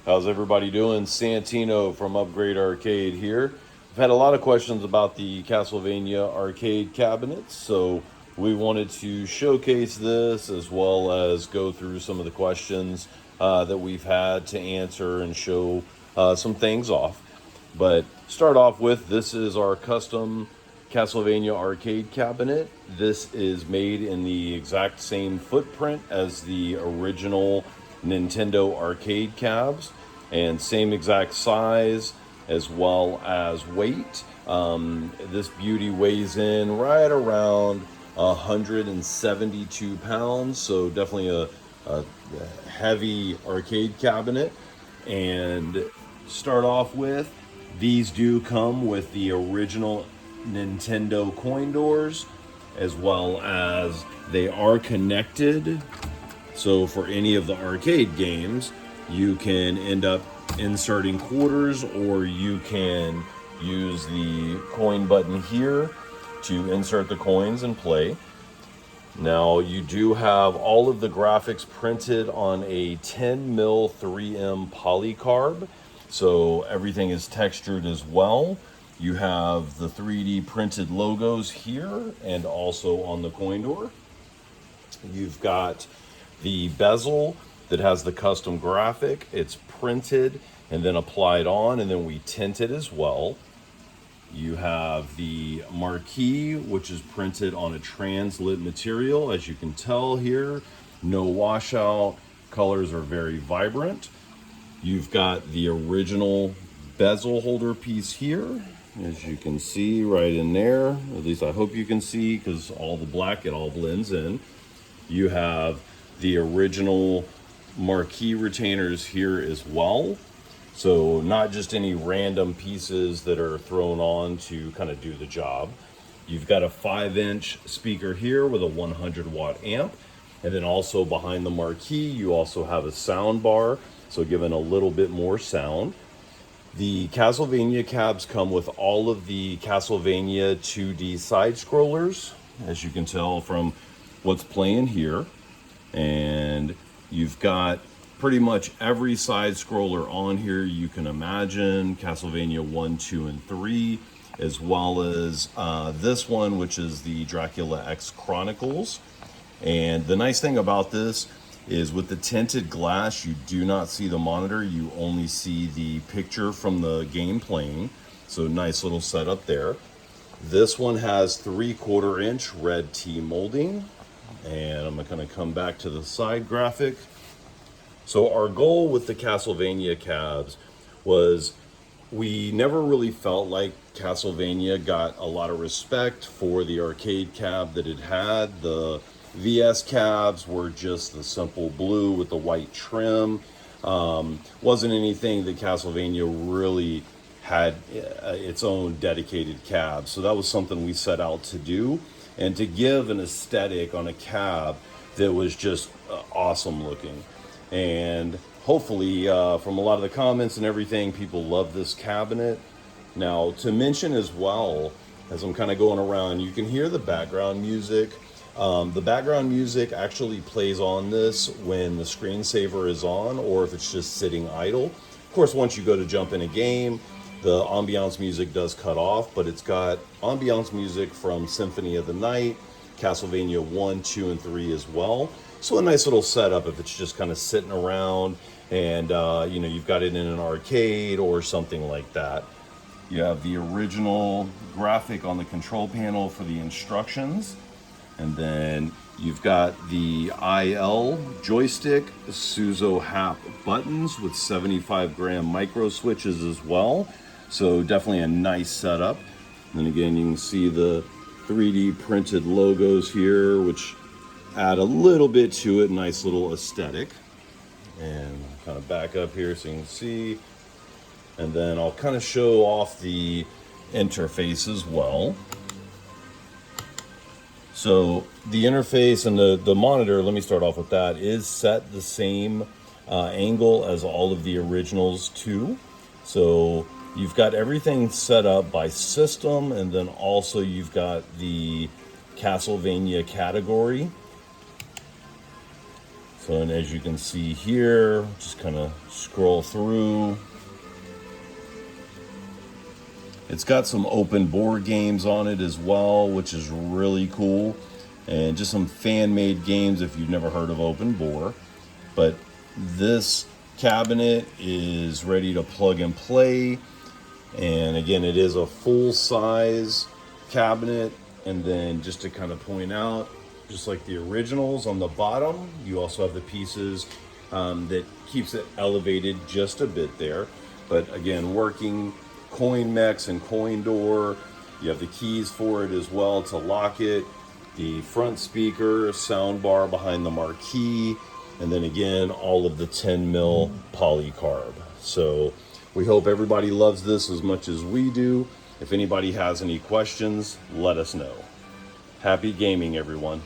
How's everybody doing? Santino from Upgrade Arcade here. I've had a lot of questions about the Castlevania Arcade Cabinet, so we wanted to showcase this as well as go through some of the questions that we've had to answer and show some things off. But start off with, this is our custom Castlevania Arcade Cabinet. This is made in the exact same footprint as the original Nintendo arcade cabs, and same exact size as well as weight. This beauty weighs in right around 172 pounds, so definitely a heavy arcade cabinet. And start off with, these do come with the original Nintendo coin doors, as well as they are connected. So for any of the arcade games, you can end up inserting quarters, or you can use the coin button here to insert the coins and play. Now, you do have all of the graphics printed on a 10mm 3M polycarb, so everything is textured as well. You have the 3D printed logos here and also on the coin door. You've got the bezel that has the custom graphic. It's printed and then applied on, and then we tint it as well. You have the marquee, which is printed on a translit material. As you can tell here, no washout. Colors are very vibrant. You've got the original bezel holder piece here, as you can see right in there. At least I hope you can see, because all the black, it all blends in. You have the original marquee retainers here as well. So not just any random pieces that are thrown on to kind of do the job. You've got a 5-inch speaker here with a 100-watt amp. And then also behind the marquee, you also have a sound bar, so giving a little bit more sound. The Castlevania cabs come with all of the Castlevania 2D side scrollers, as you can tell from what's playing here. And you've got pretty much every side scroller on here you can imagine, Castlevania 1, 2, and 3, as well as this one, which is the Dracula X Chronicles. And the nice thing about this is, with the tinted glass, you do not see the monitor, you only see the picture from the game playing. So nice little setup there. This one has 3/4 inch red T molding. And I'm going to come back to the side graphic. So our goal with the Castlevania cabs was, we never really felt like Castlevania got a lot of respect for the arcade cab that it had. The VS cabs were just the simple blue with the white trim. Wasn't anything that Castlevania really had its own dedicated cab. So that was something we set out to do, and to give an aesthetic on a cab that was just awesome looking. And hopefully, from a lot of the comments and everything, people love this cabinet. Now, to mention as well, as I'm kind of going around, you can hear the background music. The background music actually plays on this when the screensaver is on, or if it's just sitting idle. Of course, once you go to jump in a game, the ambiance music does cut off, but it's got ambiance music from Symphony of the Night, Castlevania 1, 2, and 3 as well. So a nice little setup if it's just kind of sitting around and you know, you've got it in an arcade or something like that. You have the original graphic on the control panel for the instructions. And then you've got the IL joystick, Suzo Hap buttons with 75-gram micro switches as well. So definitely a nice setup. And again, you can see the 3D printed logos here, which add a little bit to it, nice little aesthetic. And kind of back up here so you can see. And then I'll kind of show off the interface as well. So the interface and the monitor, let me start off with that, is set the same angle as all of the originals too. So you've got everything set up by system, and then also you've got the Castlevania category. So, and as you can see here, just kind of scroll through. It's got some open board games on it as well, which is really cool. And just some fan-made games if you've never heard of open bore. But this cabinet is ready to plug and play. And again, it is a full-size cabinet. And then just to kind of point out, just like the originals on the bottom, you also have the pieces that keeps it elevated just a bit there. But again, working coin mechs and coin door. You have the keys for it as well to lock it. The front speaker, sound bar behind the marquee, and then again, all of the 10 mil polycarb. So we hope everybody loves this as much as we do. If anybody has any questions, let us know. Happy gaming, everyone.